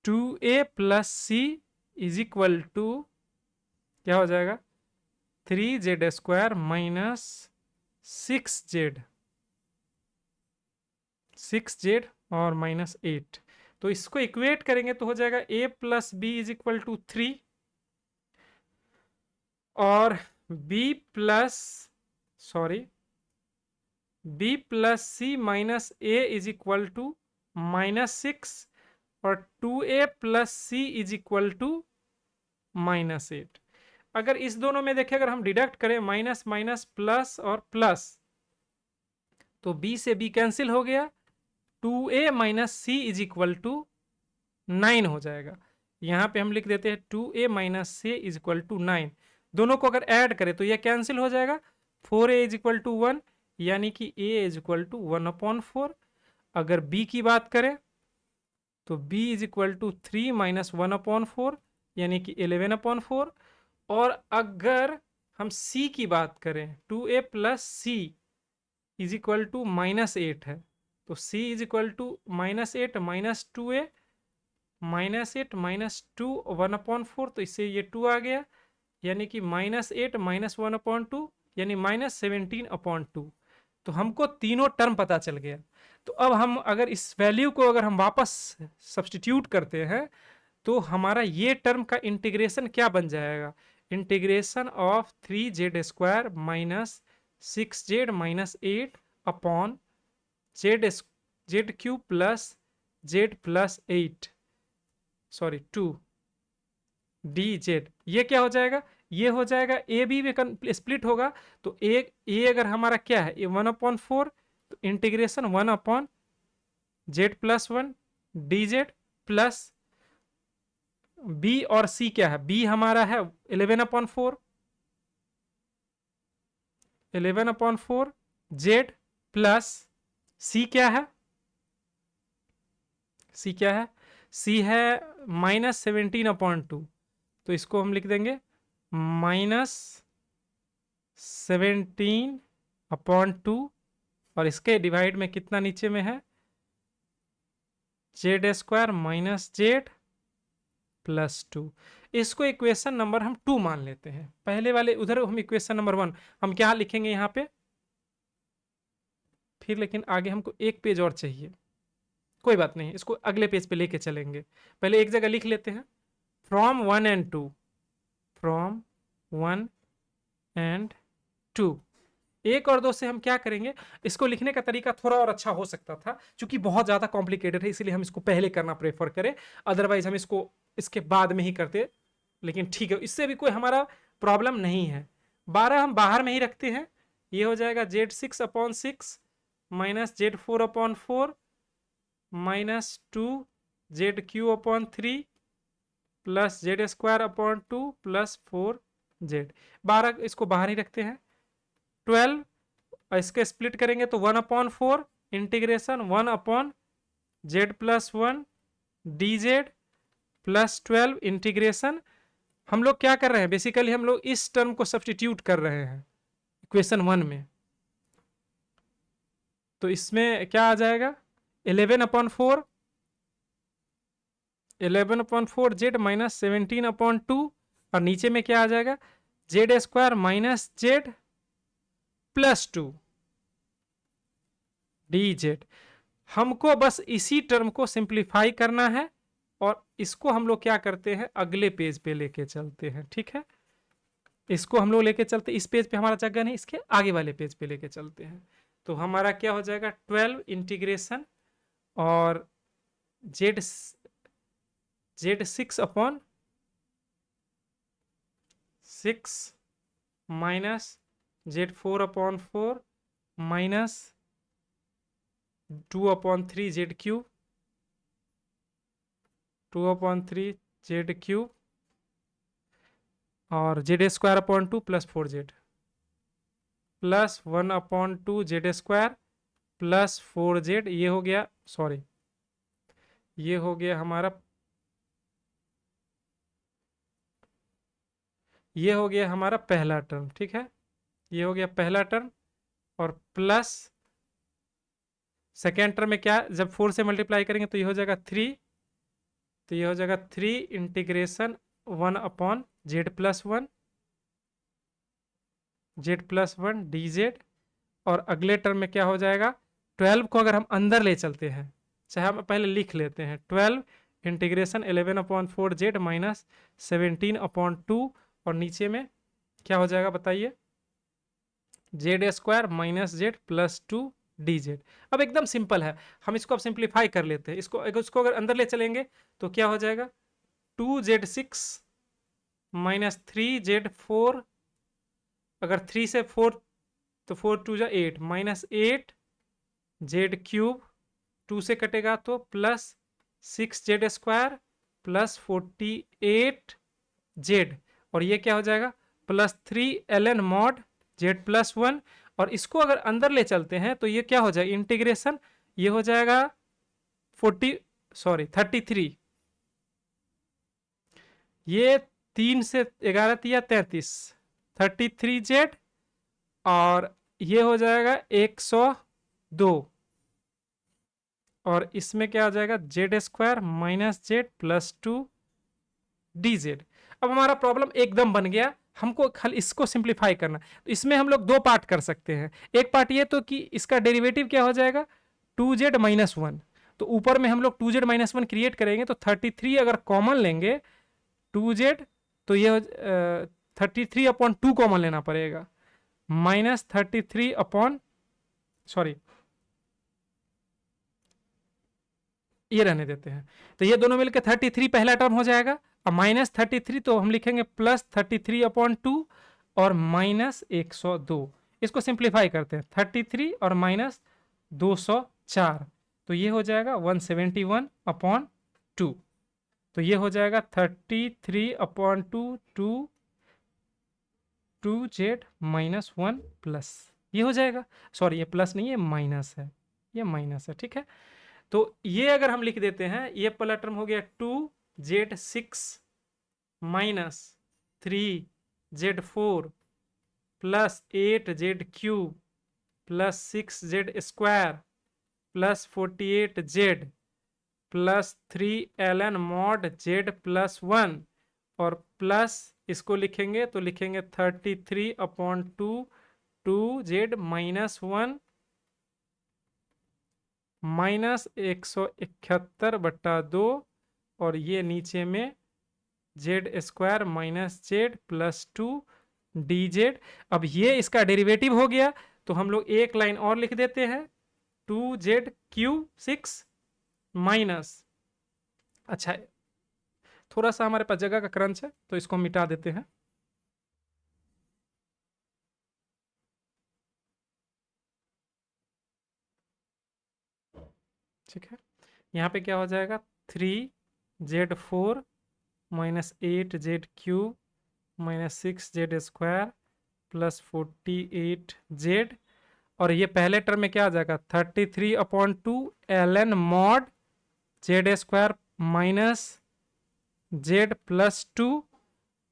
Speaker 1: 2a plus c is equal to क्या हो जाएगा, 3z² माइनस 6z और माइनस 8। तो इसको इक्वेट करेंगे तो हो जाएगा a plus b is equal to 3 और b plus c minus a is equal to minus 6 और 2a plus c is equal to minus 8। अगर इस दोनों में देखें, अगर हम डिडक्ट करें माइनस माइनस प्लस और प्लस, तो b से b कैंसिल हो गया, 2a minus c is equal to 9 हो जाएगा। यहाँ पे हम लिख देते हैं 2a minus c is equal to 9। दोनों को अगर ऐड करें तो यह कैंसिल हो जाएगा, 4a इज इक्वल टू 1, यानी कि a इज इक्वल टू 1/4। अगर b की बात करें तो b is equal to 3 minus 1/4, यानी कि 11/4। और अगर हम c की बात करें, 2a plus c is equal to minus 8 है, तो c is equal to minus 8 minus 2a minus 8 minus 2 1/4, तो इससे ये 2 आ गया, यानी कि माइनस 8 माइनस 1/2 यानी माइनस 17/2। तो हमको तीनों टर्म पता चल गया। तो अब हम अगर इस वैल्यू को अगर हम वापस सब्स्टिट्यूट करते हैं तो हमारा ये टर्म का इंटीग्रेशन क्या बन जाएगा, integration of 3z² minus 6z minus 8 upon Z cube plus Z plus 8 sorry 2 D Z. ये क्या हो जाएगा, ये हो जाएगा ए बी में स्प्लिट होगा, तो ए अगर हमारा क्या है, ये 1/4, तो integration 1/z+1 D Z plus B और सी क्या है, बी हमारा है 11/4 जेड प्लस सी क्या है, सी क्या है, सी है -17/2, तो इसको हम लिख देंगे -17/2 और इसके डिवाइड में कितना नीचे में है, z² माइनस जेड प्लस 2। इसको इक्वेशन नंबर हम 2 मान लेते हैं। पहले वाले उधर हम इक्वेशन नंबर 1 हम क्या लिखेंगे यहाँ पे, फिर लेकिन आगे हमको एक पेज और चाहिए, कोई बात नहीं, इसको अगले पेज पे लेके चलेंगे। पहले एक जगह लिख लेते हैं, फ्रॉम 1 and 2, फ्रॉम 1 and 2। एक और दो से हम क्या करेंगे, इसको लिखने का तरीका थोड़ा और अच्छा हो सकता था, क्योंकि बहुत ज्यादा कॉम्प्लिकेटेड है, इसीलिए हम इसको पहले करना प्रेफर करें, अदरवाइज हम इसको इसके बाद में ही करते। लेकिन ठीक है, इससे भी कोई हमारा प्रॉब्लम नहीं है। 12 हम बाहर में ही रखते हैं, ये हो जाएगा z6/6 minus z4/4 -2 z³ plus z² plus 4z। 12 इसको बाहर ही रखते हैं। 12 और इसके स्प्लिट करेंगे तो 1/4 integration 1/z+1 dz plus 12 integration. हम लोग क्या कर रहे हैं, बेसिकली हम लोग इस टर्म को सब्स्टिट्यूट कर रहे हैं इक्वेशन 1 में, तो इसमें क्या आ जाएगा 11/4 z माइनस 17/2 और नीचे में क्या आ जाएगा z² minus Z plus 2 dz। हमको बस इसी टर्म को सिंप्लीफाई करना है और इसको हम लोग क्या करते हैं, अगले पेज पे लेके चलते हैं। ठीक है, इसको हम लोग लेके चलते, इस पेज पे हमारा जगह नहीं, इसके आगे वाले पेज पे लेके चलते हैं। तो हमारा क्या हो जाएगा 12 इंटीग्रेशन और z6/6 minus z4/4 minus 2/3 z³ 2/3 z³ और z²/2 plus 4z plus 1/2 z² plus 4z। ये हो गया, सॉरी ये हो गया हमारा, ये हो गया हमारा पहला टर्म। ठीक है, ये हो गया पहला टर्म और प्लस सेकेंड टर्म में क्या, जब 4 से मल्टीप्लाई करेंगे तो ये हो जाएगा 3, तो ये हो जाएगा 3 इंटीग्रेशन 1/z+1 z+1 dz। और अगले टर्म में क्या हो जाएगा, 12 को अगर हम अंदर ले चलते हैं, चाहे हम पहले लिख लेते हैं 12 इंटीग्रेशन 11/4 z माइनस 17/2 और नीचे में क्या हो जाएगा बताइए, z² minus Z plus 2 dz। अब एकदम सिंपल है, हम इसको अब सिंप्लीफाई कर लेते हैं। इसको अगर अंदर ले चलेंगे तो क्या हो जाएगा 2z6 माइनस 3z4, अगर 3 से 4 तो 4 2 8 माइनस 8 z³ 2 से कटेगा तो प्लस 6z² प्लस 48 z और ये क्या हो जाएगा प्लस 3 ln mod z+1। और इसको अगर अंदर ले चलते हैं तो ये क्या हो जाएगा इंटीग्रेशन, ये हो जाएगा 33, ये 3 से 11 तिया 33 33z और ये हो जाएगा 102 और इसमें क्या हो जाएगा z² minus Z plus 2 dz। अब हमारा प्रॉब्लम एकदम बन गया, हमको खाली इसको सिंप्लीफाई करना। तो इसमें हम लोग दो पार्ट कर सकते हैं, एक पार्ट ये तो कि इसका डेरिवेटिव क्या हो जाएगा 2z माइनस 1, तो ऊपर में हम लोग 2z माइनस 1 क्रिएट करेंगे तो 33 अगर कॉमन लेंगे 2z तो ये 33/2 कॉमन लेना पड़ेगा माइनस 33 अपॉन सॉरी ये रहने देते हैं। तो ये दोनों मिलकर 33 पहला टर्म हो जाएगा। अब -33 तो हम लिखेंगे +33/2 और -102। इसको सिंप्लीफाई करते हैं, 33 और -204, तो ये हो जाएगा 171/2। तो ये हो जाएगा 33/2 2z-1 प्लस, ये हो जाएगा। सॉरी, ये प्लस नहीं है, माइनस है, ये माइनस है, ठीक है। तो ये अगर हम लिख देते हैं, ये पहला टर्म हो गया 2z6 minus 3z4 plus 8z³ plus 6z² plus 48z plus 3ln mod z plus 1 और प्लस इसको लिखेंगे तो लिखेंगे 33/2 2z-1 माइनस 171/2 और ये नीचे में z² minus z plus 2 dz। अब ये इसका डेरिवेटिव हो गया, तो हम लोग एक लाइन और लिख देते हैं 2z³ 6 माइनस, अच्छा थोड़ा सा हमारे पास जगह का क्रंच है तो इसको मिटा देते हैं। ठीक है, यहाँ पे क्या हो जाएगा 3z4 minus 8z³ minus 6z² plus 48z और ये पहले टर्म में क्या आ जाएगा 33/2 ln mod z² minus z plus 2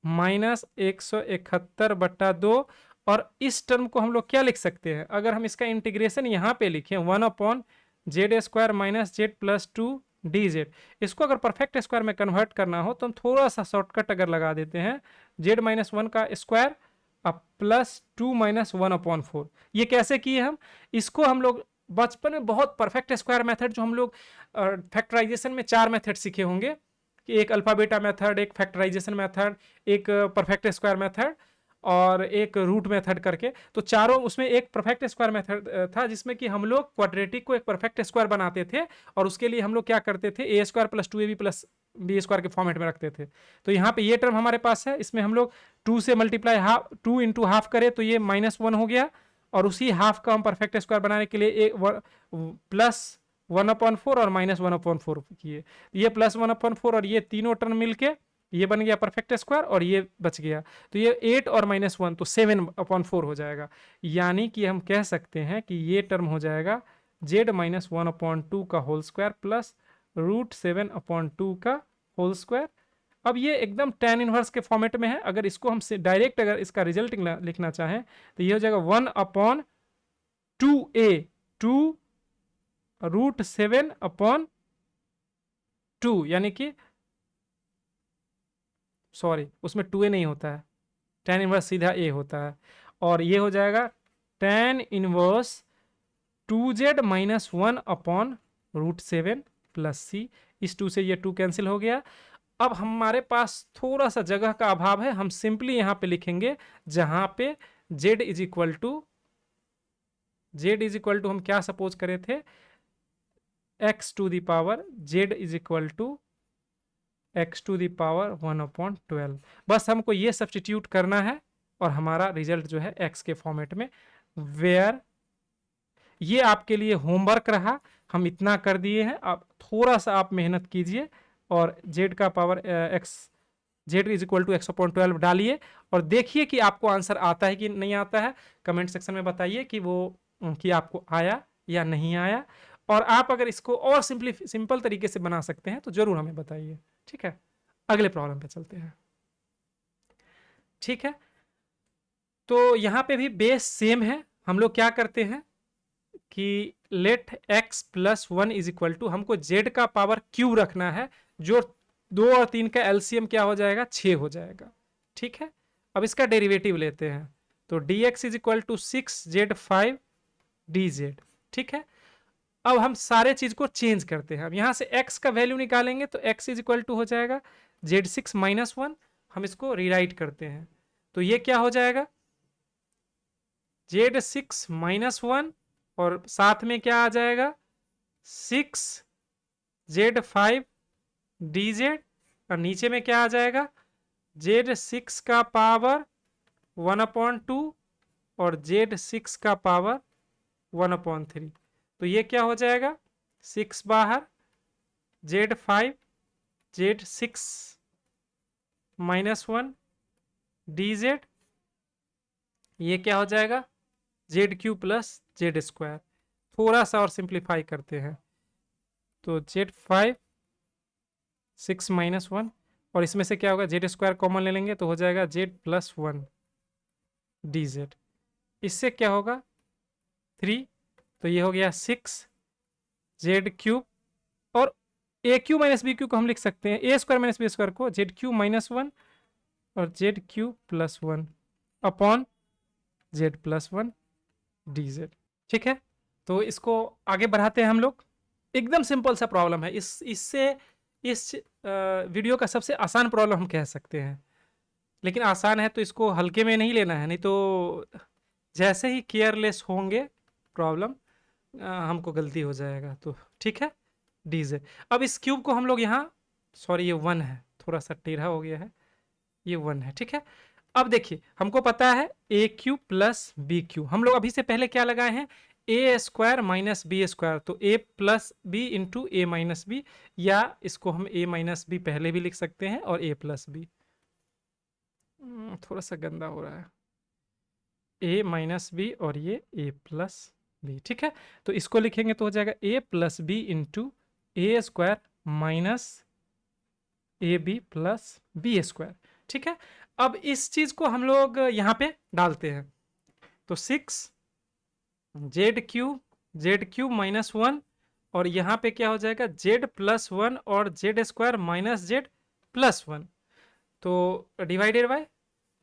Speaker 1: minus 171/2। और इस टर्म को हम लोग क्या लिख सकते हैं, अगर हम इसका इंटीग्रेशन यहाँ पे लिखें 1/z² minus z plus 2 dz, इसको अगर परफेक्ट स्क्वायर में कन्वर्ट करना हो तो हम थोड़ा सा शॉर्टकट अगर लगा देते हैं, z-1 का स्क्वायर अब प्लस 2 माइनस 1/4। ये कैसे किए हम, इसको हम लोग बचपन में बहुत परफेक्ट स्क्वायर मेथड, जो हम लोग फैक्टराइजेशन में 4 मेथड सीखे होंगे, कि एक अल्फा बीटा मेथड, एक फैक्टराइजेशन मेथड, एक परफेक्ट स्क्वायर मेथड और एक रूट मेथड करके। तो चारों, उसमें एक परफेक्ट स्क्वायर मेथड था जिसमें कि हम लोग क्वाड्रेटिक को एक परफेक्ट स्क्वायर बनाते थे और उसके लिए हम लोग क्या करते थे, a² plus 2ab plus b² के फॉर्मेट में रखते थे। तो यहाँ पे ये टर्म हमारे पास है, इसमें हम लोग 2 से मल्टीप्लाई हाफ, 2 इंटू हाफ करें तो ये -1 हो गया और उसी हाफ का हम परफेक्ट स्क्वायर बनाने के लिए प्लस 1/4 और -1/4 किए। ये प्लस 1/4 और ये तीनों टर्म मिलके ये बन गया परफेक्ट स्क्वायर और ये बच गया, तो ये 8 और -1 तो 7/4 हो जाएगा। यानी कि हम कह सकते हैं कि ये टर्म हो जाएगा z-1/2 का होल स्क्वायर प्लस √7/2 का होल स्क्वायर। अब ये एकदम tan इनवर्स के फॉर्मेट में है, अगर इसको हम डायरेक्ट अगर इसका रिजल्ट लिखना चाहें तो ये हो जाएगा 1/2a 2 √7/2, यानी कि सॉरी उसमें 2a नहीं होता है, tan इनवर्स सीधा a होता है और ये हो जाएगा tan inverse 2z-1/√7 plus c। इस 2 से ये 2 कैंसिल हो गया। अब हमारे पास थोड़ा सा जगह का अभाव है, हम सिंपली यहाँ पे लिखेंगे जहाँ पे z इज इक्वल टू हम क्या सपोज करे थे, x to the power z is equal to x to the power 1/12। बस हमको ये सब्स्टिट्यूट करना है और हमारा रिजल्ट जो है x के फॉर्मेट में, वेयर ये आपके लिए होमवर्क रहा, हम इतना कर दिए हैं। आप थोड़ा सा आप मेहनत कीजिए और z का power z is equal to x/12 डालिए और देखिए कि आपको आंसर आता है कि नहीं आता है। कमेंट सेक्शन में बताइए कि कि आपको आया या नहीं आया, और आप अगर इसको और सिंपल तरीके से बना सकते हैं तो जरूर हमें बताइए। ठीक है, अगले प्रॉब्लम पे चलते हैं। ठीक है, तो यहाँ पे भी बेस सेम है। हम लोग क्या करते हैं कि let x plus 1 is equal to, हमको z का पावर q रखना है, जो 2 और 3 का एलसीएम क्या हो जाएगा 6 हो जाएगा। ठीक है, अब इसका डेरिवेटिव लेते हैं तो dx is equal to 6z5 dz। ठीक है, अब हम सारे चीज को चेंज करते हैं। अब यहां से x का वैल्यू निकालेंगे तो x इज इक्वल टू हो जाएगा z6 माइनस 1। हम इसको रीराइट करते हैं तो ये क्या हो जाएगा z6 माइनस 1 और साथ में क्या आ जाएगा 6 Z5 dz, और नीचे में क्या आ जाएगा, Z6 का पावर 1/2 और Z6 का पावर 1/3। तो ये क्या हो जाएगा, 6 बाहर, Z5 Z6 -1 dz, ये क्या हो जाएगा, ZQ प्लस Z²। थोड़ा सा और सिंप्लीफाई करते हैं, तो Z5 6 -1, और इसमें से क्या होगा, Z² कॉमन ले लेंगे तो हो जाएगा Z+1 dz। इससे क्या होगा 3, तो ये हो गया 6 Z³ और AQ माइनस BQ को हम लिख सकते हैं A² माइनस B² को ZQ -1 और ZQ+1 अपॉन Z+1 dz। ठीक है, तो इसको आगे बढ़ाते हैं हम लोग। एकदम सिंपल सा प्रॉब्लम है, इससे इस वीडियो का सबसे आसान प्रॉब्लम हम कह सकते हैं, लेकिन आसान है तो इसको हल्के में नहीं लेना है, नहीं तो जैसे ही केयरलेस होंगे प्रॉब्लम हमको गलती हो जाएगा। तो ठीक है, डीजे। अब इस क्यूब को हम लोग यहाँ, सॉरी ये 1 है, थोड़ा सा टेढ़ा हो गया है, ये 1 है। ठीक है, अब देखिए हमको पता है AQ प्लस BQ, हम लोग अभी से पहले क्या लगाए हैं, A² माइनस B², तो A plus b into A minus b, या इसको हम A माइनस बी पहले भी लिख सकते हैं और A प्लस बी, थोड़ा सा गंदा हो रहा है, A माइनस बी और ये A प्लस बी। ठीक है, तो इसको लिखेंगे तो हो जाएगा A plus b into A² minus AB plus B²। ठीक है, अब इस चीज को हम लोग यहाँ पे डालते हैं, तो 6 ZQ -1, और यहाँ पे क्या हो जाएगा Z+1 और Z² माइनस Z+1, तो डिवाइडेड बाय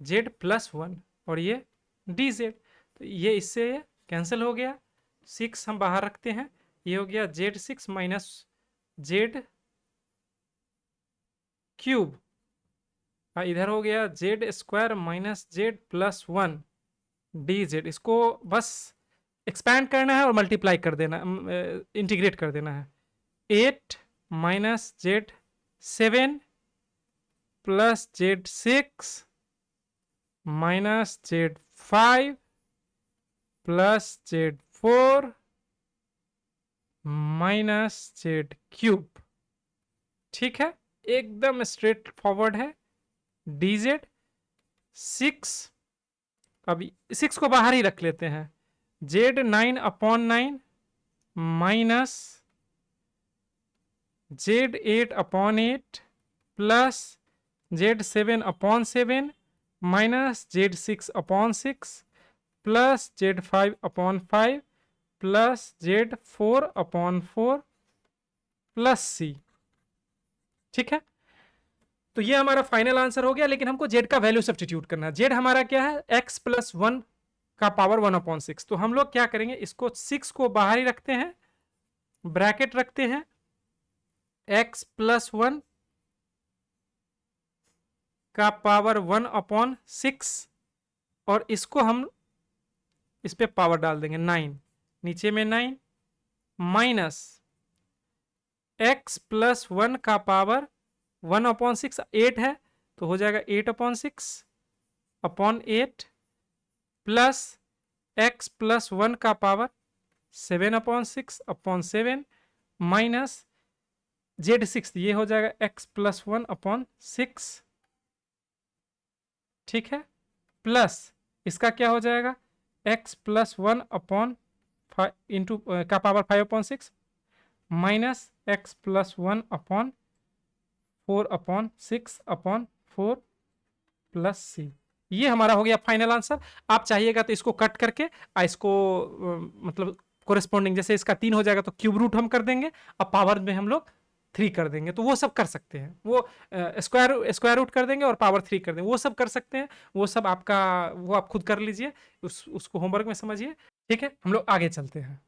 Speaker 1: Z+1 और ये dz, तो ये इससे कैंसिल हो गया, 6 हम बाहर रखते हैं, ये हो गया Z6 माइनस Z क्यूब, इधर हो गया Z² माइनस Z+1 dz। इसको बस एक्सपैंड करना है और मल्टीप्लाई कर देना, इंटीग्रेट कर देना है। 8 minus Z7 plus Z6 minus Z5 plus Z4 minus Z³। ठीक है, एकदम स्ट्रेट फॉरवर्ड है, dz। 6, अभी 6 को बाहर ही रख लेते हैं, Z9/9 minus Z8/8 plus Z7/7 minus Z6/6 plus Z5/5 plus Z4/4 plus C। ठीक है, तो ये हमारा फाइनल आंसर हो गया, लेकिन हमको Z का वैल्यू सब्स्टिट्यूट करना है। Z हमारा क्या है, x+1 का पावर 1/6, तो हम लोग क्या करेंगे, इसको 6 को बाहर ही रखते हैं, ब्रैकेट रखते हैं, x+1 का पावर 1/6, और इसको हम इस पे पावर डाल देंगे 9, नीचे में 9 माइनस x+1 का पावर 1/6 8 है, तो हो जाएगा 8/6 अपॉन 8 प्लस x+1 का पावर 7/6 अपॉन 7 माइनस Z6, ये हो जाएगा x+1/6। ठीक है, प्लस इसका क्या हो जाएगा, x+1 अपॉन इंटू का power 5/6 minus x+1 upon 4/6/4 plus C। ये हमारा हो गया फाइनल आंसर। आप चाहिएगा तो इसको कट करके इसको मतलब कोरेस्पॉन्डिंग, जैसे इसका 3 हो जाएगा तो क्यूब रूट हम कर देंगे, अब पावर में हम लोग 3 कर देंगे, तो वो सब कर सकते हैं, वो स्क्वायर रूट कर देंगे और पावर 3 कर देंगे, वो सब कर सकते हैं, वो सब आपका, वो आप खुद कर लीजिए, उसको होमवर्क में समझिए। ठीक है, हम लोग आगे चलते हैं।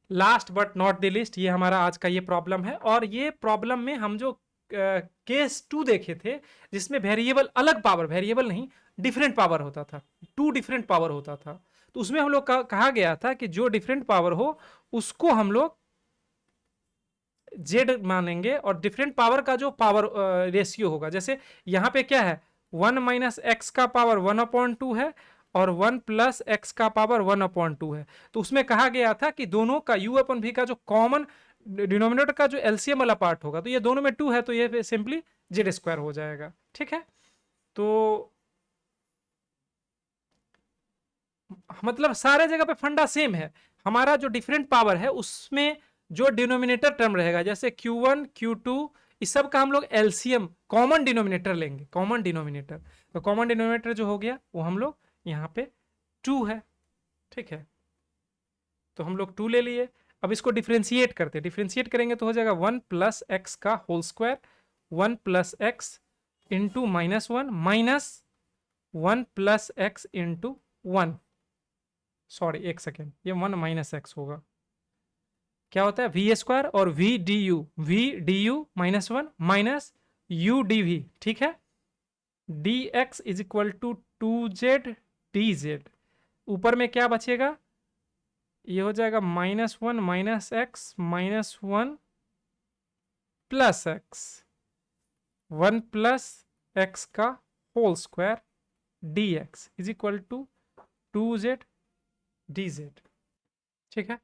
Speaker 1: Last but not the list, ये हमारा आज का ये प्रॉब्लम है, और ये प्रॉब्लम में हम जो केस 2 देखे थे, जिसमें वेरिएबल अलग पावर, वेरिएबल नहीं डिफरेंट पावर होता था, 2 डिफरेंट पावर होता था, तो उसमें हम लोग कहा गया था कि जो डिफरेंट पावर हो उसको हम लोग जेड मानेंगे और डिफरेंट पावर का जो पावर रेशियो होगा, जैसे यहाँ पे क्या है 1 माइनस एक्स का पावर 1/2 है और 1 प्लस एक्स का पावर 1/2 है। तो उसमें कहा गया था कि दोनों का u अपन v का जो कॉमन डिनोमिनेटर का जो एलसीएम वाला पार्ट होगा, तो ये दोनों में 2 है तो ये सिंपली जेड स्क्वायर हो जाएगा। ठीक है, तो मतलब सारे जगह पे फंडा सेम है, हमारा जो डिफरेंट पावर है उसमें जो डिनोमिनेटर टर्म रहेगा, जैसे Q1 Q2 इस सब का हम लोग एलसीएम कॉमन डिनोमिनेटर लेंगे, कॉमन डिनोमिनेटर। तो कॉमन डिनोमिनेटर जो हो गया वो हम लोग यहाँ पे 2 है। ठीक है, तो हम लोग 2 ले लिए। अब इसको डिफ्रेंशिएट करते हैं, डिफ्रेंशिएट करेंगे तो हो जाएगा 1 प्लस एक्स का whole square 1 plus x into -1 minus 1 plus x into 1, sorry एक सेकेंड, ये 1 माइनस एक्स होगा, क्या होता है वी स्क्वायर और v d u -1 minus u d v. ठीक है, d x is equal to 2z d z, ऊपर में क्या बचेगा, ये हो जाएगा -1 minus x -1 plus x 1 plus x का whole square d x is equal to 2z d z. ठीक है,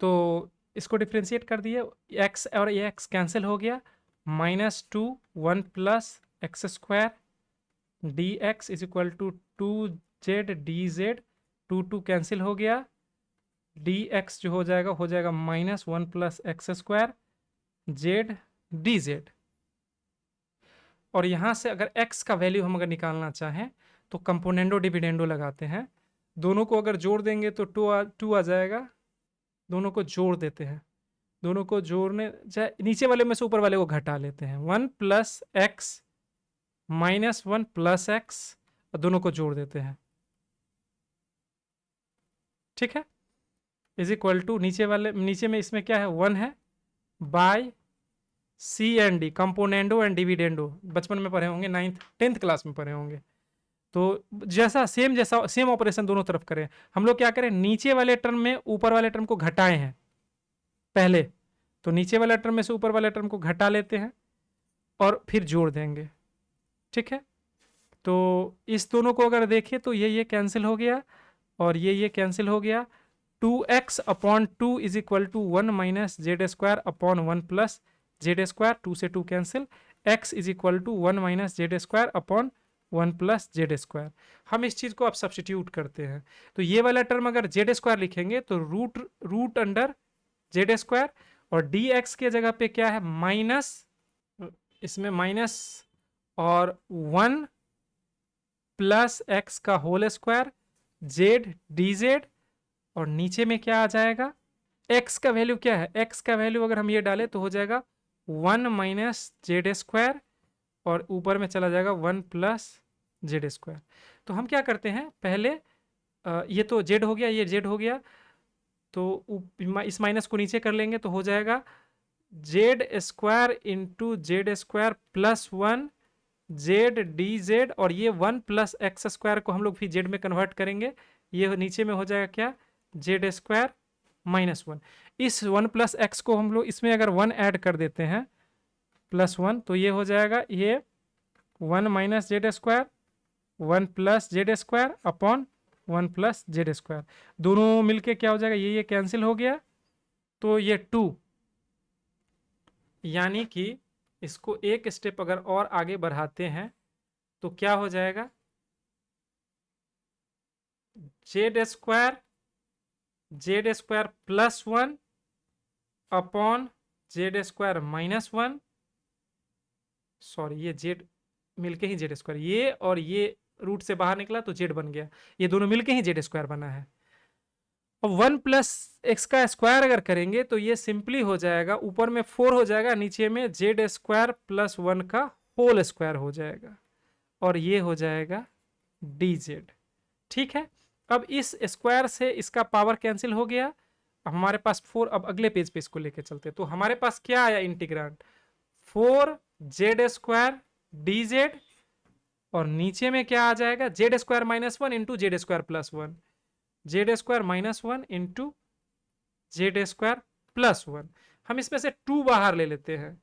Speaker 1: तो इसको डिफ्रेंशिएट कर दिए, x और ये x कैंसिल हो गया, -2 1 plus x square d x is equal to 2z d z, 2 cancel हो गया, डी एक्स जो हो जाएगा -1 plus x square z d z. और यहाँ से अगर x का वैल्यू हम अगर निकालना चाहें तो कंपोनेंडो डिविडेंडो लगाते हैं, दोनों को अगर जोड़ देंगे तो 2 आ जाएगा, दोनों को जोड़ देते हैं, दोनों को जोड़ने चाहे नीचे वाले में से ऊपर वाले को घटा लेते हैं, 1 प्लस एक्स -1 प्लस एक्स, और दोनों को जोड़ देते हैं। ठीक है, इज इक्वल टू नीचे वाले, नीचे में इसमें क्या है 1 है by c and d, componendo and dividendo, बचपन में पढ़े होंगे, 9th 10th क्लास में पढ़े होंगे। तो जैसा सेम ऑपरेशन दोनों तरफ करें, हम लोग क्या करें, नीचे वाले टर्म में ऊपर वाले टर्म को घटाए हैं पहले, तो नीचे वाले टर्म में से ऊपर वाले टर्म को घटा लेते हैं और फिर जोड़ देंगे। ठीक है, तो इस दोनों को अगर देखें तो ये कैंसिल हो गया और ये कैंसिल हो गया, 2x/2 is equal to 1 minus z square upon 1 plus z square, 2 से 2 cancel, x is equal to 1 minus z square upon 1 plus z square. हम इस चीज़ को अब सब्सटीट्यूट करते हैं, तो ये वाला टर्म अगर जेड स्क्वायर लिखेंगे तो रूट अंडर जेड स्क्वायर, और डी एक्स के जगह पे क्या है माइनस, इसमें माइनस और 1 प्लस एक्स का whole square z d z, और नीचे में क्या आ जाएगा, x का वैल्यू क्या है, x का वैल्यू अगर हम ये डालें तो हो जाएगा 1 माइनस जेड स्क्वायर, और ऊपर में चला जाएगा 1 प्लस जेड स्क्वायर। तो हम क्या करते हैं पहले, ये तो जेड हो गया, ये जेड हो गया, तो इस माइनस को नीचे कर लेंगे तो हो जाएगा Z square into Z square plus 1 Z d z, और ये 1 प्लस एक्स स्क्वायर को हम लोग फिर जेड में कन्वर्ट करेंगे, ये नीचे में हो जाएगा क्या जेड स्क्वायर -1। इस 1 प्लस एक्स को हम लोग इसमें अगर 1 ऐड कर देते हैं +1, तो ये हो जाएगा ये 1 minus z square 1 plus z square upon 1 plus z square, दोनों मिलके क्या हो जाएगा, ये कैंसिल हो गया, तो ये 2, यानी कि इसको एक स्टेप अगर और आगे बढ़ाते हैं तो क्या हो जाएगा, Z square +1 upon Z square -1, sorry ये जेड मिलके ही जेड स्क्वायर, ये और ये रूट से बाहर निकला तो जेड बन गया, ये दोनों मिलके ही जेड स्क्वायर बना है। और 1 प्लस एक्स का स्क्वायर अगर करेंगे तो ये सिंपली हो जाएगा, ऊपर में 4 हो जाएगा, नीचे में जेड स्क्वायर +1 का होल स्क्वायर हो जाएगा, और ये हो जाएगा डी जेड। ठीक है, अब इस स्क्वायर से इसका पावर कैंसिल हो गया, अब हमारे पास 4, अब अगले पेज पे इसको लेके चलते हैं, तो हमारे पास क्या आया integrand 4 Z square D z, और नीचे में क्या आ जाएगा Z square -1 into Z square +1, Z square -1 into Z square +1, हम इसमें से 2 बाहर ले लेते हैं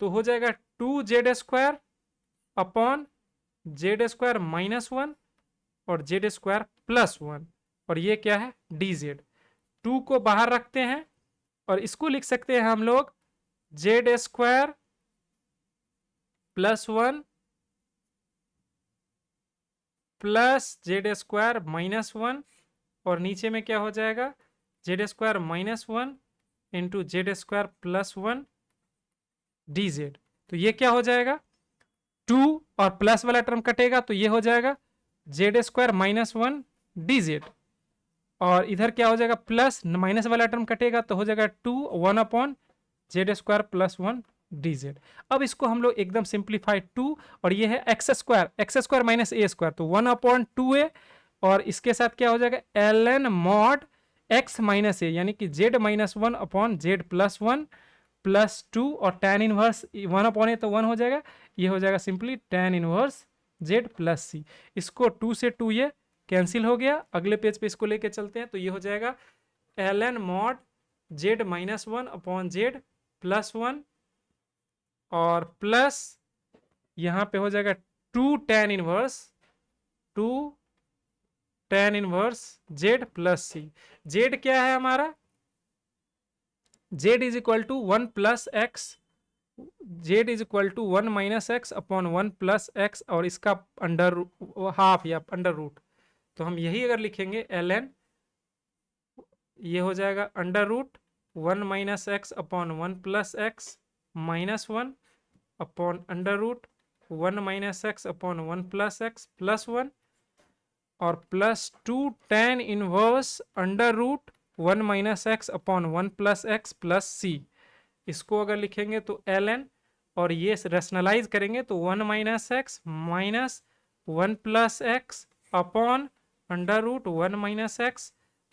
Speaker 1: तो हो जाएगा 2z² अपॉन z² -1 और z² +1, और ये क्या है dz। 2 को बाहर रखते हैं और इसको लिख सकते हैं हम लोग z² +1 प्लस z² -1, और नीचे में क्या हो जाएगा z² -1 इंटू z² +1 dz। तो ये क्या हो जाएगा 2 और प्लस वाला टर्म कटेगा तो ये हो जाएगा z² -1 dz, और इधर क्या हो जाएगा प्लस माइनस वाला टर्म कटेगा तो हो जाएगा 2 1 अपॉन z² +1 dz। अब इसको हम लोग एकदम सिंप्लीफाइड 2, और ये है x² माइनस a² तो 1 अपॉन 2a, और इसके साथ क्या हो जाएगा ln mod x माइनस ए यानी कि z -1 अपॉन z +1 +2, और tan इनवर्स 1 अपॉन ए तो 1 हो जाएगा, ये हो जाएगा simply tan inverse z + c। इसको 2 से 2 ये कैंसिल हो गया। अगले पेज पे इसको लेके चलते हैं तो ये हो जाएगा ln mod z -1 upon z +1, और प्लस यहाँ पे हो जाएगा 2 tan inverse z + c। z क्या है हमारा z is equal to 1 + x, z is equal to 1 - x upon 1 + x, और इसका अंडर हाफ या अंडर रूट, तो हम यही अगर लिखेंगे ln, ये हो जाएगा under root 1 - x upon 1 + x -1 upon under root 1 - x upon 1 + x +1, और plus 2 tan inverse under root 1 - x upon 1 + x + c। इसको अगर लिखेंगे तो ln, और ये रेशनलाइज करेंगे तो 1 - x minus 1 + x upon under root 1 - x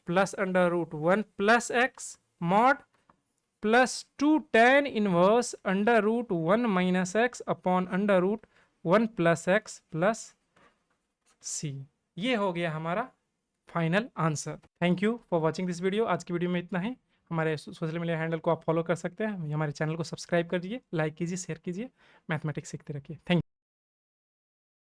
Speaker 1: plus under root 1 + x mod plus 2 tan inverse under root 1 - x upon under root 1 + x + c। ये हो गया हमारा final answer. Thank you for watching this video. आज की video में इतना ही। हमारे social media handle को आप फॉलो कर सकते हैं, हमारे चैनल को सब्सक्राइब कर दीजिए, लाइक कीजिए, शेयर कीजिए, मैथमेटिक्स सीखते रखिए। Thank you.